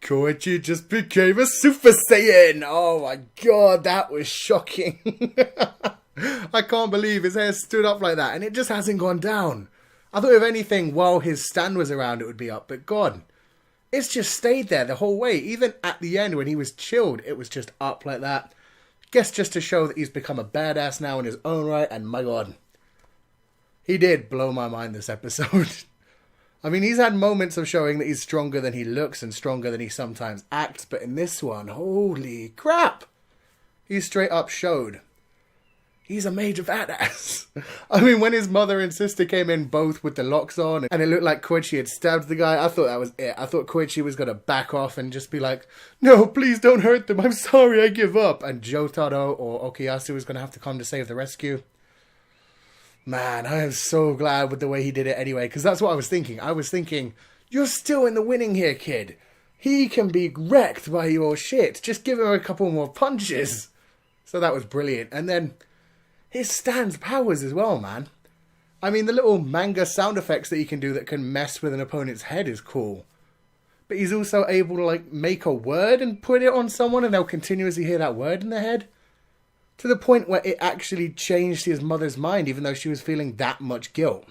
Kouichi just became a Super Saiyan. Oh my god, that was shocking. I can't believe his hair stood up like that and it just hasn't gone down. I thought if anything, while his stand was around, it would be up, but God, it's just stayed there the whole way. Even at the end when he was chilled, it was just up like that. Guess just to show that he's become a badass now in his own right, and my God, he did blow my mind this episode. I mean, he's had moments of showing that he's stronger than he looks and stronger than he sometimes acts, but in this one, holy crap, he straight up showed he's a major badass. I mean, when his mother and sister came in both with the locks on and it looked like Kouichi had stabbed the guy, I thought that was it. I thought Kouichi was going to back off and just be like, no, please don't hurt them. I'm sorry, I give up. And Jotaro or Okuyasu was going to have to come to save the rescue. Man, I am so glad with the way he did it anyway, because that's what I was thinking. I was thinking, you're still in the winning here, kid. He can be wrecked by your shit. Just give him a couple more punches. So that was brilliant. And then his stand's powers as well, man. I mean, the little manga sound effects that he can do that can mess with an opponent's head is cool. But he's also able to, like, make a word and put it on someone and they'll continuously hear that word in their head. To the point where it actually changed his mother's mind, even though she was feeling that much guilt.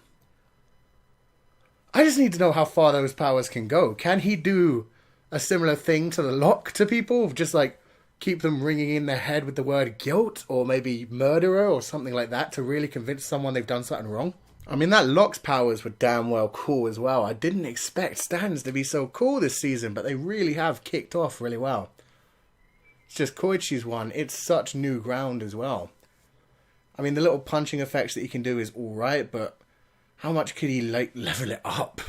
I just need to know how far those powers can go. Can he do a similar thing to the lock to people? Just, like, keep them ringing in their head with the word guilt or maybe murderer or something like that to really convince someone they've done something wrong. I mean, that lock's powers were damn well cool as well. I didn't expect stands to be so cool this season, but they really have kicked off really well. It's just Koichi's one. It's such new ground as well. I mean, the little punching effects that he can do is alright, but how much could he, like, level it up?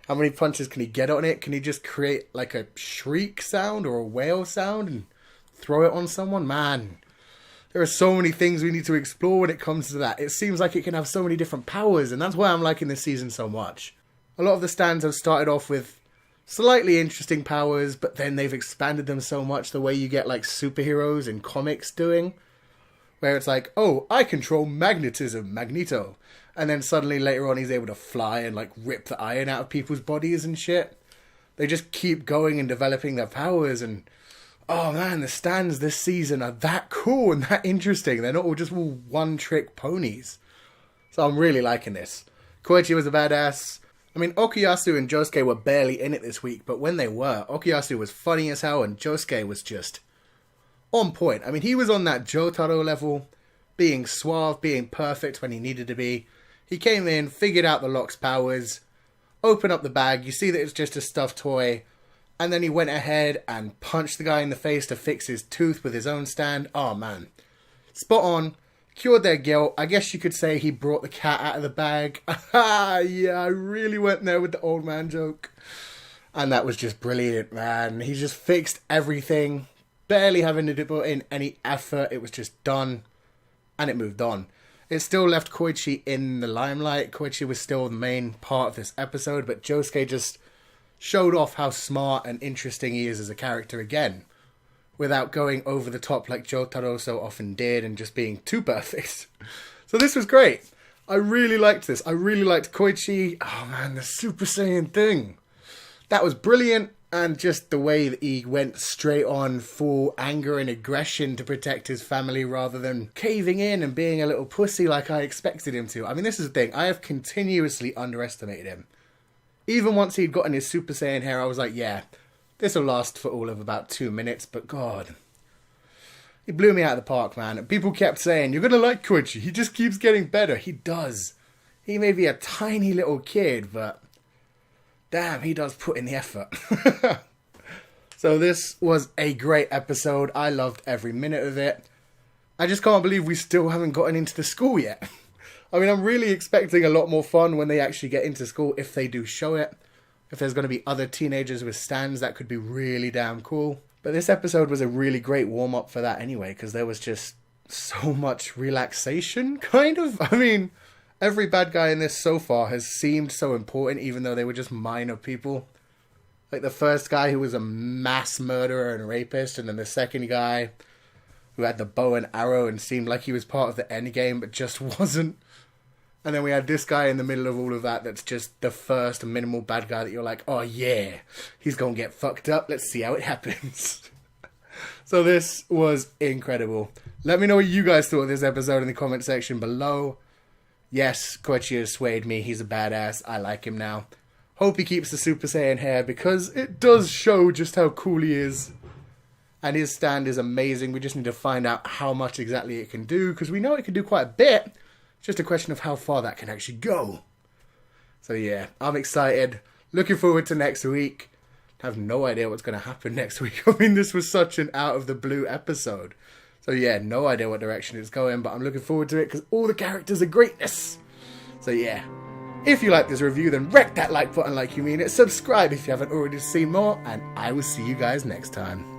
How many punches can he get on it? Can he just create, like, a shriek sound or a wail sound and throw it on someone? Man, there are so many things we need to explore when it comes to that. It seems like it can have so many different powers, and that's why I'm liking this season so much. A lot of the stands have started off with slightly interesting powers, but then they've expanded them so much the way you get like superheroes in comics doing, where it's like, oh, I control magnetism, Magneto. And then suddenly later on he's able to fly and like rip the iron out of people's bodies and shit. They just keep going and developing their powers, and oh man, the stands this season are that cool and that interesting. They're not all just all one-trick ponies. So I'm really liking this. Kouichi was a badass. I mean, Okuyasu and Josuke were barely in it this week, but when they were, Okuyasu was funny as hell and Josuke was just on point. I mean, he was on that Jotaro level, being suave, being perfect when he needed to be. He came in, figured out the lock's powers, opened up the bag, you see that it's just a stuffed toy, and then he went ahead and punched the guy in the face to fix his tooth with his own stand. Oh, man. Spot on. Cured their guilt. I guess you could say he brought the cat out of the bag. Yeah, I really went there with the old man joke. And that was just brilliant, man. He just fixed everything. Barely having to put in any effort. It was just done. And it moved on. It still left Kouichi in the limelight. Kouichi was still the main part of this episode. But Josuke just showed off how smart and interesting he is as a character again, without going over the top like Jotaro so often did and just being too perfect. So this was great. I really liked this. I really liked Kouichi. Oh man, the Super Saiyan thing. That was brilliant, and just the way that he went straight on full anger and aggression to protect his family rather than caving in and being a little pussy like I expected him to. I mean, this is the thing. I have continuously underestimated him. Even once he'd gotten his Super Saiyan hair, I was like, yeah, this will last for all of about 2 minutes, but God, he blew me out of the park, man. And people kept saying, you're going to like Kouichi, he just keeps getting better. He does. He may be a tiny little kid, but damn, he does put in the effort. So this was a great episode. I loved every minute of it. I just can't believe we still haven't gotten into the school yet. I mean, I'm really expecting a lot more fun when they actually get into school, if they do show it. If there's going to be other teenagers with stands, that could be really damn cool. But this episode was a really great warm-up for that anyway, because there was just so much relaxation, kind of. I mean, every bad guy in this so far has seemed so important, even though they were just minor people. Like the first guy who was a mass murderer and rapist, and then the second guy who had the bow and arrow and seemed like he was part of the endgame, but just wasn't. And then we had this guy in the middle of all of that that's just the first minimal bad guy that you're like, oh yeah, he's gonna get fucked up. Let's see how it happens. So this was incredible. Let me know what you guys thought of this episode in the comment section below. Yes, Kouichi has swayed me. He's a badass. I like him now. Hope he keeps the Super Saiyan hair because it does show just how cool he is. And his stand is amazing. We just need to find out how much exactly it can do because we know it can do quite a bit. It's just a question of how far that can actually go. So yeah, I'm excited. Looking forward to next week. I have no idea what's going to happen next week. I mean, this was such an out-of-the-blue episode. So yeah, no idea what direction it's going, but I'm looking forward to it because all the characters are greatness. So yeah, if you like this review, then wreck that like button like you mean it. Subscribe if you haven't already seen more, and I will see you guys next time.